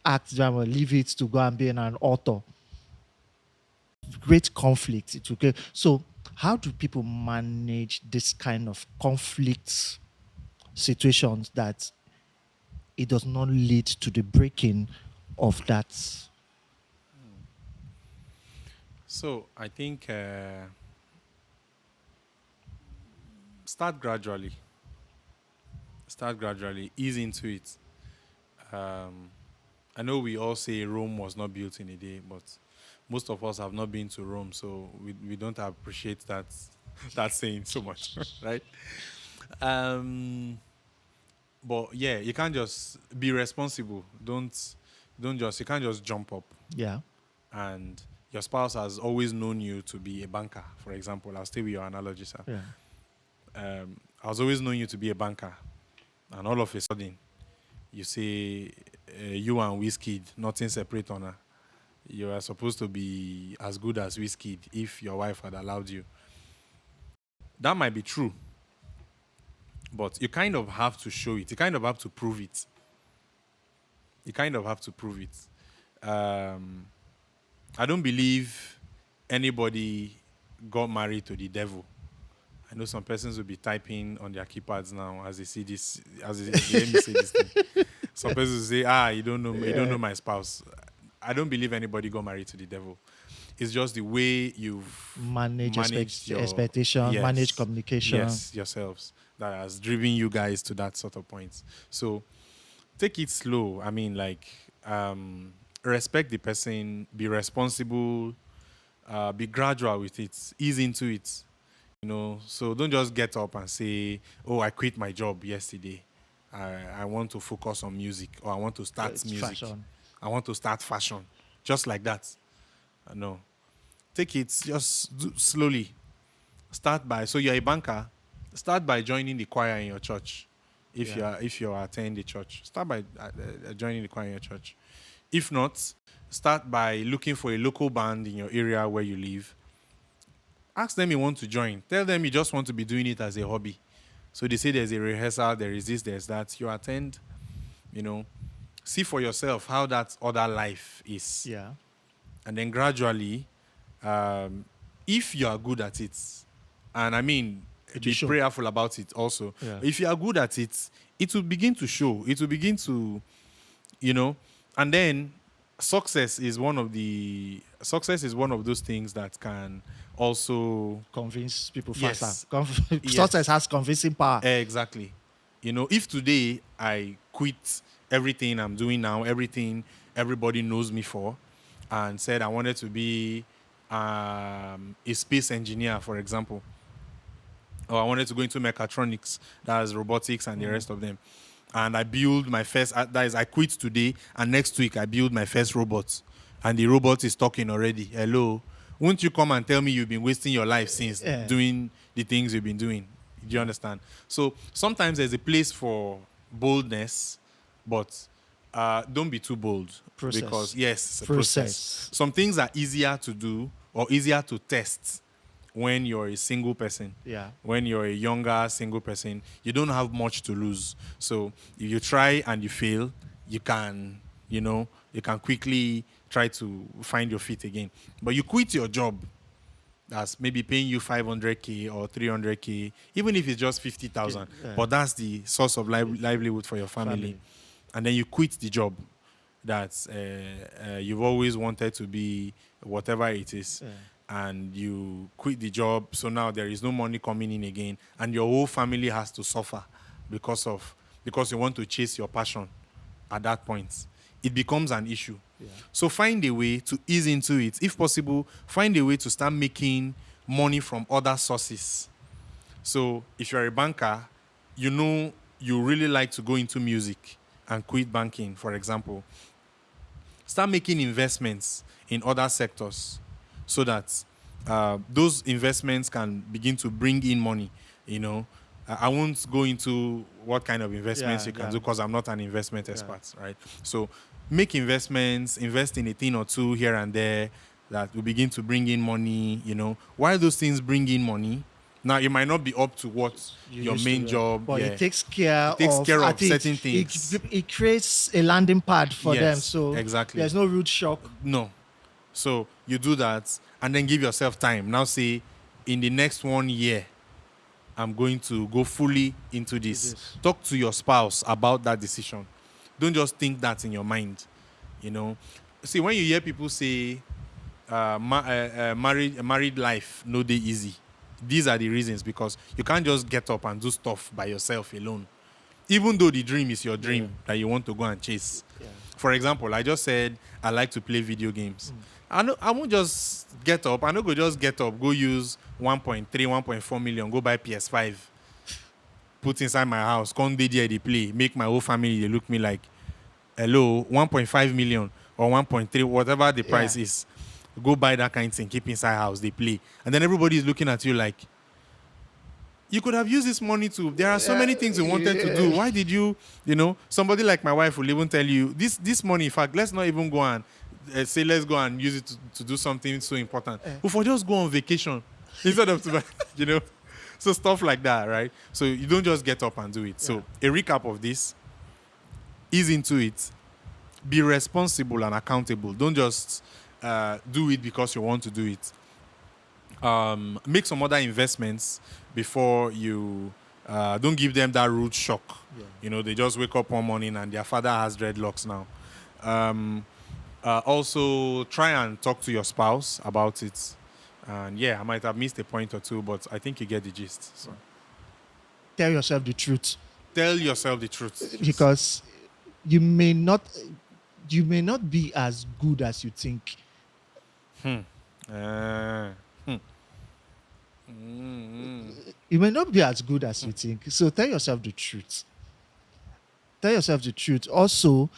act drama, leave it to go and be an author. Great conflict. It will So, how do people manage this kind of conflict situations that it does not lead to the breaking of that? So I think start gradually. Start gradually. Ease into it. Um, I know we all say Rome was not built in a day, but most of us have not been to Rome, so we don't appreciate that saying so much, right? Um, but yeah, you can't just be responsible. Don't just, you can't just jump up. Yeah. And your spouse has always known you to be a banker, for example. I'll stay with your analogy, sir. Yeah. I was always knowing you to be a banker, and all of a sudden, you say you and Whiskey, nothing separate on her. You are supposed to be as good as Whiskey if your wife had allowed you. That might be true, but you kind of have to show it. You kind of have to prove it. You kind of have to prove it. I don't believe anybody got married to the devil. I know some persons will be typing on their keypads now as they see this. Let me say this thing. Some persons will say, you don't know my spouse. I don't believe anybody got married to the devil. It's just the way you've Manage managed your, expectation, manage yes, communication. yes, yourselves. that has driven you guys to that sort of point. So take it slow. I mean, like, respect the person, be responsible, be gradual with it, ease into it. So don't just get up and say, "Oh, I quit my job yesterday. I want to focus on music, or I want to start It's music. fashion. I want to start fashion," just like that. No, take it just slowly. Start by, so you're a banker. Start by joining the choir in your church. Yeah. If you are attending the church, start by joining the choir in your church. If not, start by looking for a local band in your area where you live. Ask them you want to join. Tell them you just want to be doing it as a hobby. So they say there's a rehearsal, there is this, there's that. You attend, you know, see for yourself how that other life is. Yeah. And then gradually, if you are good at it, and I mean, It will be show. prayerful about it also. Yeah. If you are good at it, it will begin to show. It will begin to, you know, and then success is one of those things that can also, Convince people faster. yes, Success yes, has convincing power. exactly. If today I quit everything I'm doing now, everything everybody knows me for, and said I wanted to be a space engineer, for example, or I wanted to go into mechatronics, that's robotics and the rest of them, and I build my first, that is, I quit today, and next week I build my first robot, and the robot is talking already. Hello, won't you come and tell me you've been wasting your life since Yeah. doing the things you've been doing? Do you understand? So sometimes there's a place for boldness, but don't be too bold, because Process. yes, it's a process. Some things are easier to do or easier to test when you're a single person. Yeah. When you're a younger single person, you don't have much to lose. So if you try and you fail, you can quickly try to find your feet again. But you quit your job that's maybe paying you 500K or 300K, even if it's just 50,000, Yeah. but that's the source of livelihood for your family. And then you quit the job that you've always wanted to be, whatever it is, and you quit the job. So now there is no money coming in again, and your whole family has to suffer because you want to chase your passion. At that point, it becomes an issue. So find a way to ease into it. If possible, find a way to start making money from other sources. So if you're a banker, you really like to go into music and quit banking, for example. Start making investments in other sectors so that those investments can begin to bring in money. I won't go into what kind of investments you can do, because I'm not an investment expert, right? So make investments, invest in a thing or two here and there that will begin to bring in money. While those things bring in money, now it might not be up to what your main job, but it takes care it takes of, care I of think certain things. it creates a landing pad for them, Yes, so exactly. there's no root shock. No. So you do that and then give yourself time. Now say, in the next 1 year, I'm going to go fully into this. Talk to your spouse about that decision. Don't just think that in your mind. See, when you hear people say married life no dey easy, these are the reasons, because you can't just get up and do stuff by yourself alone, even though the dream is your dream that you want to go and chase. For example, I just said I like to play video games. I won't just get up. I no go just get up, go use 1.3, 1.4 million, go buy PS5, put inside my house, come dey there, they play, make my whole family, they look me like, hello, 1.5 million or 1.3, whatever the price is. Go buy that kind of thing, keep inside house, they play. And then everybody is looking at you like, you could have used this money to, there are so many things you wanted to do. Why did you, somebody like my wife will even tell you, this money, in fact, let's not even go and say, let's go and use it to do something so important. But for just go on vacation instead of, so stuff like that, right? So you don't just get up and do it. So a recap of this, ease into it, be responsible and accountable. Don't just do it because you want to do it. Make some other investments before you don't give them that root shock. They just wake up one morning and their father has dreadlocks now. Also, try and talk to your spouse about it. And I might have missed a point or two, but I think you get the gist. So. tell yourself the truth, Tell yourself the truth. Yes. because you may not you may not be as good as you think. Uh, mm, You may not be as good as you think. So tell yourself the truth. Tell yourself the truth. Also,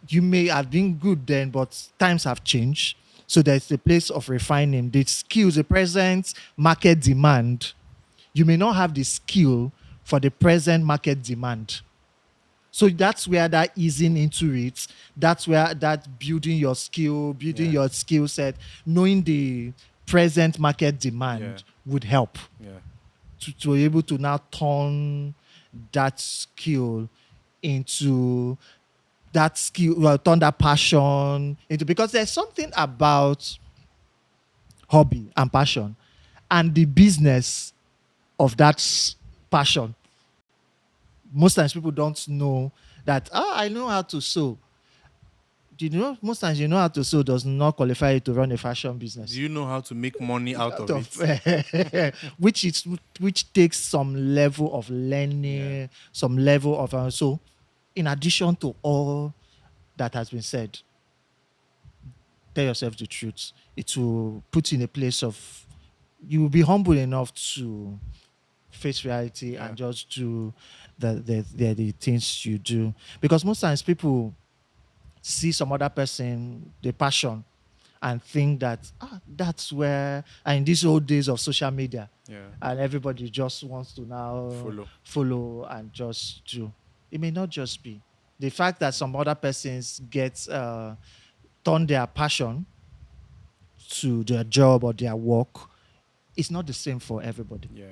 you may have been good then, but times have changed. So there's a place of refining the skills, the present market demand. You may not have the skill for the present market demand. So that's where that easing into it, that's where that building your skill, building yeah. your skill set, knowing the present market Yeah. demand would help Yeah. to be able to now turn that skill into that skill, well, turn that passion into, because there's something about hobby and passion and the business of that passion. Most times people don't know that, I know how to sew. Do you know, most times you know how to sew does not qualify you to run a fashion Do business. you know how to make money out Out of of it? which takes some level of Yeah. learning, some level of so in addition to all that has been said, tell yourself the truth. It will put you in a place of, you will be humble enough to face reality Yeah. and just do the things you do. Because most times people see some other person, the passion, and think that, that's where, and in these old days of social media, Yeah. and everybody just wants to now Follow. follow and just do. It may not just be the fact that some other persons get turn their passion to their job or their work. It's not the same for everybody. Yeah.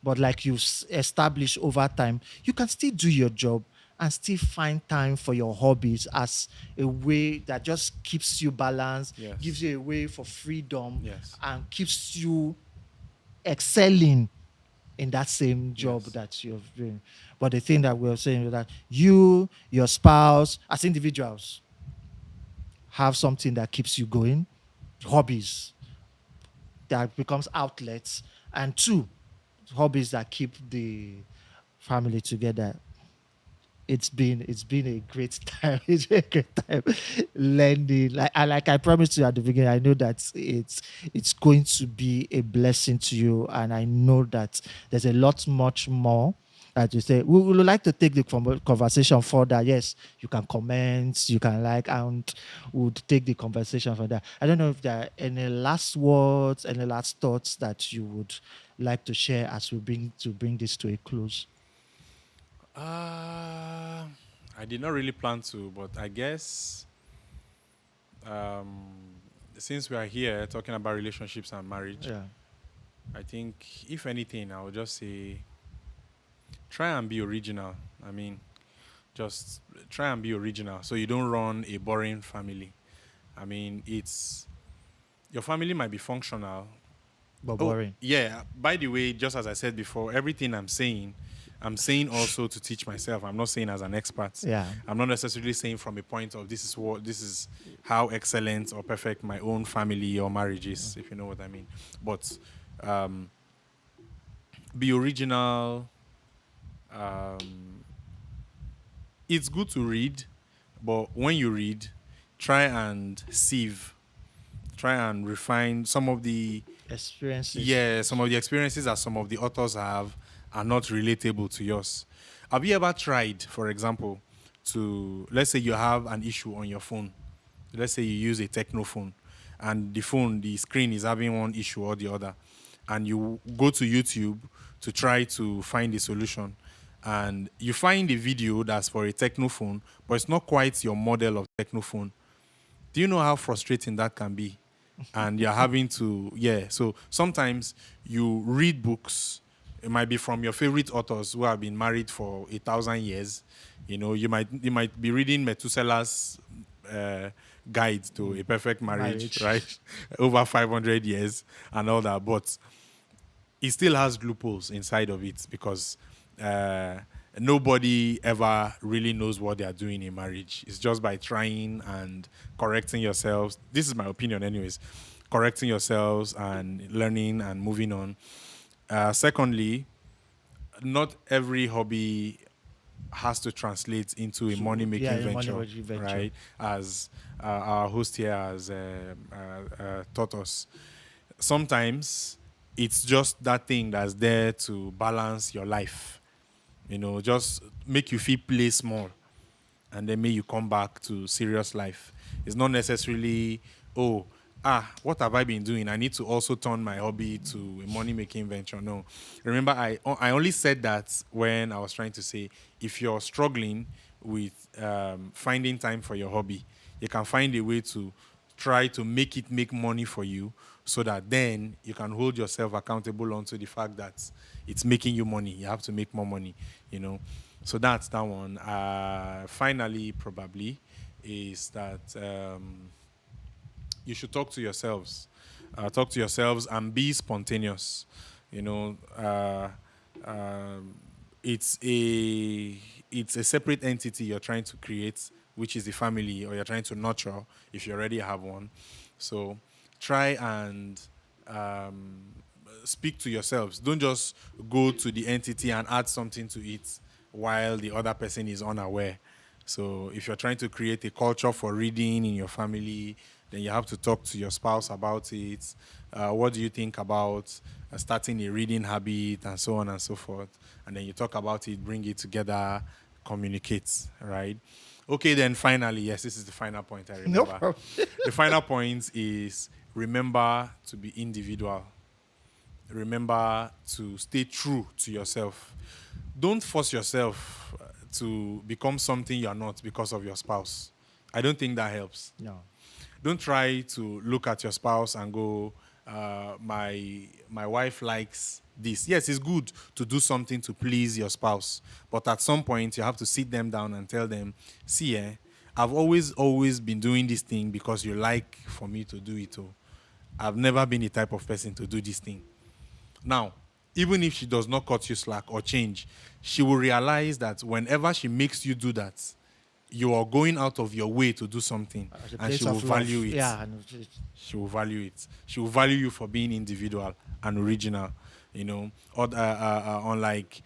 But like you establish over time, you can still do your job and still find time for your hobbies as a way that just keeps you balanced, gives Yes. you a way for freedom, Yes. and keeps you excelling in that same job Yes. that you're doing. But the thing that we're saying is that you, your spouse, as individuals, have something that keeps you going, hobbies that becomes outlets, and two, hobbies that keep the family together. It's been a great time. It's been a great time learning. Like I promised you at the beginning, I know that it's going to be a blessing to you, and I know that there's a lot much more that you say. We would like to take the conversation further. Yes, you can comment, you can like, and would take the conversation further. I don't know if there are any last words, any last thoughts that you would like to share as we bring this to a close. Uh, I did not really plan to, but I guess since we are here talking about relationships and marriage, Yeah. I think if anything, I would just say try and be original. I mean, just try and be original so you don't run a boring family. I mean, it's your family might be functional. But Oh, boring. yeah. By the way, just as I said before, everything I'm saying also to teach myself. I'm not saying as an expert. Yeah. I'm not necessarily saying from a point of this is how excellent or perfect my own family or marriage is, if you know what I mean. But um, be original. Um, it's good to read, but when you read, try and sieve, try and refine some of the Experiences. yeah, some of the experiences that some of the authors have are not relatable to yours. Have you ever tried, for example, to let's say you have an issue on your phone. Let's say you use a techno phone and the screen is having one issue or the other. And you go to YouTube to try to find a solution. And you find a video that's for a techno phone, but it's not quite your model of techno phone. Do you know how frustrating that can be? And you're having to, yeah. So sometimes you read books. It might be from your favorite authors who have been married for 1,000 years. You know, you might be reading Methuselah's uh, guide to a perfect marriage, right? Marriage. Over 500 years and all that. But it still has loopholes inside of it because uh, nobody ever really knows what they are doing in marriage. It's just by trying and correcting yourselves. This is my opinion, anyways. Correcting yourselves and learning and moving on. Secondly, not every hobby has to translate into a money So yeah, making a money venture, making venture. right? As our host here has taught us. Sometimes it's just that thing that's there to balance your life, just make you feel play small, and then may you come back to serious life. It's not necessarily, oh, what have I been doing? I need to also turn my hobby to a money making venture. No. Remember, I only said that when I was trying to say if you're struggling with finding time for your hobby, you can find a way to try to make it make money for you so that then you can hold yourself accountable onto the fact that it's making you money. You have to make more money, you know. So that's that one. Finally, probably, is that you should talk to yourselves. Talk to yourselves and be spontaneous. You know, um, it's a it's a separate entity you're trying to create, which is the family, or you're trying to nurture if you already have one. So try and um, speak to yourselves. Don't just go to the entity and add something to it while the other person is unaware. So if you're trying to create a culture for reading in your family, then you have to talk to your spouse about it. What do you think about starting a reading habit and so on and so forth? And then you talk about it, bring it together, communicate, right? Okay, then finally, yes, this is the final point I No remember. problem. The final point is remember to be individual. Remember to stay true to yourself. Don't force yourself to become something you're not because of your spouse. I don't think that helps. No. Don't try to look at your spouse and go, my wife likes this. Yes, it's good to do something to please your spouse, but at some point you have to sit them down and tell them, see, I've always been doing this thing because you like for me to do it. Oh, I've never been the type of person to do this thing. Now, even if she does not cut you slack or change, she will realize that whenever she makes you do that, you are going out of your way to do something, As a and she place will of love. value it. Yeah. And She will value it. She will value you for being individual and original, Or unlike,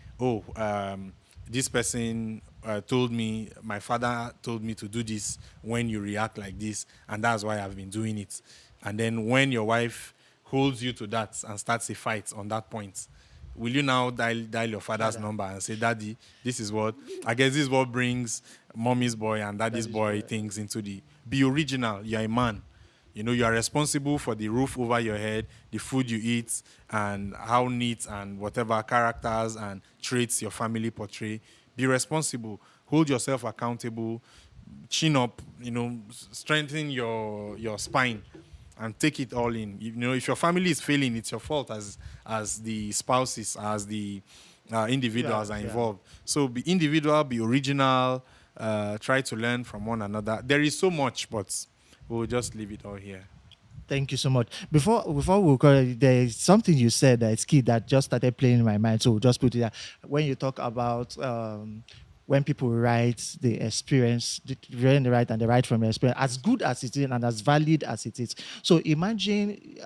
this person told me, my father told me to do this when you react like this, and that's why I've been doing it. And then when your wife holds you to that and starts a fight on that point, will you now dial your father's Father. number and say, Daddy, this is what, I guess this is what brings mommy's boy and That daddy's is boy why. things into the, be original, you're a man. You are responsible for the roof over your head, the food you eat, and how neat and whatever characters and traits your family portray. Be responsible. Hold yourself accountable. Chin up. Strengthen your spine, and take it all in. If your family is failing, it's your fault as the spouses, as the Yeah. individuals are Yeah. involved. So be individual, be original. Try to learn from one another. There is so much, but we'll just leave it all here. Thank you so much. Before we go, there is something you said that's key that just started playing in my mind. So we'll just put it there. When you talk about when people write the experience, when they write and they write from experience, as good as it is and as valid as it is. So imagine,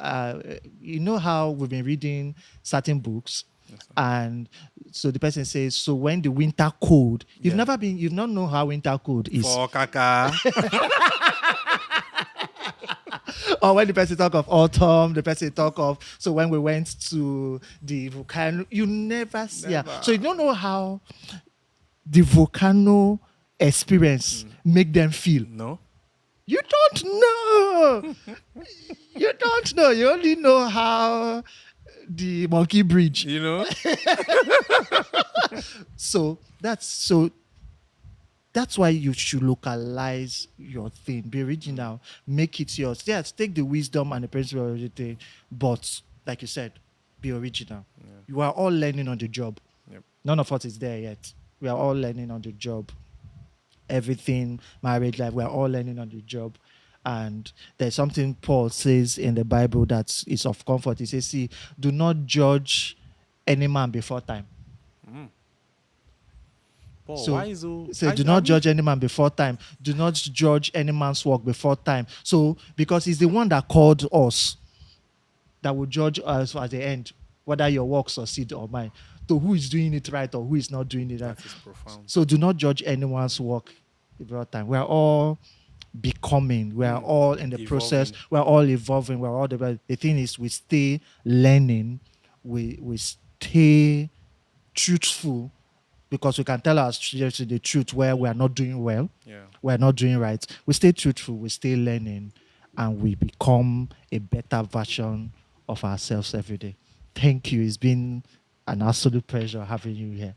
you know how we've been reading certain books, Yes, sir. and so the person says, so when the winter cold, Yeah. you've not know how winter cold is. For Kaka. Or when the person talk of autumn, the person talk of, so when we went to the volcano, you never see. Yeah. Never. So you don't know how the volcano experience make them feel. No. You don't know. You don't know. You only know how the monkey bridge. You know? So that's why you should localize your thing. Be original. Make it yours. Yes, take the wisdom and the principle of everything. But like you said, be original. You are all learning on the job. Yep. None of us is there yet. We are all learning on the job. Everything, marriage life, we are all learning on the job. And there's something Paul says in the Bible that is of comfort. He says, see, do not judge any man before time. Paul, So, why is do not judge any man before time. Do not judge any man's work before time. So, because he's the one that called us, that will judge us at the end, whether your work succeed or mine. to who is doing it right or who is not doing it right. That is profound. So do not judge anyone's work every other time. We are all becoming. We are Mm. all in the process. Evolving. We are all evolving. We are all the thing is we stay learning. We stay truthful because we can tell our students the truth where we are not doing well, Yeah. we are not doing right. We stay truthful, we stay learning, and we become a better version of ourselves every day. Thank you. It's been an absolute pleasure having you here.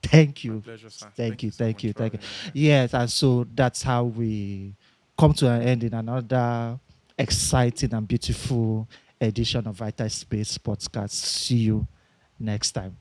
Thank My you. pleasure, sir. Thank Thank you. you so Thank much you. for Thank you. having me here. Yes, and so that's how we come to an end in another exciting and beautiful edition of Vital Space Podcast. See you next time.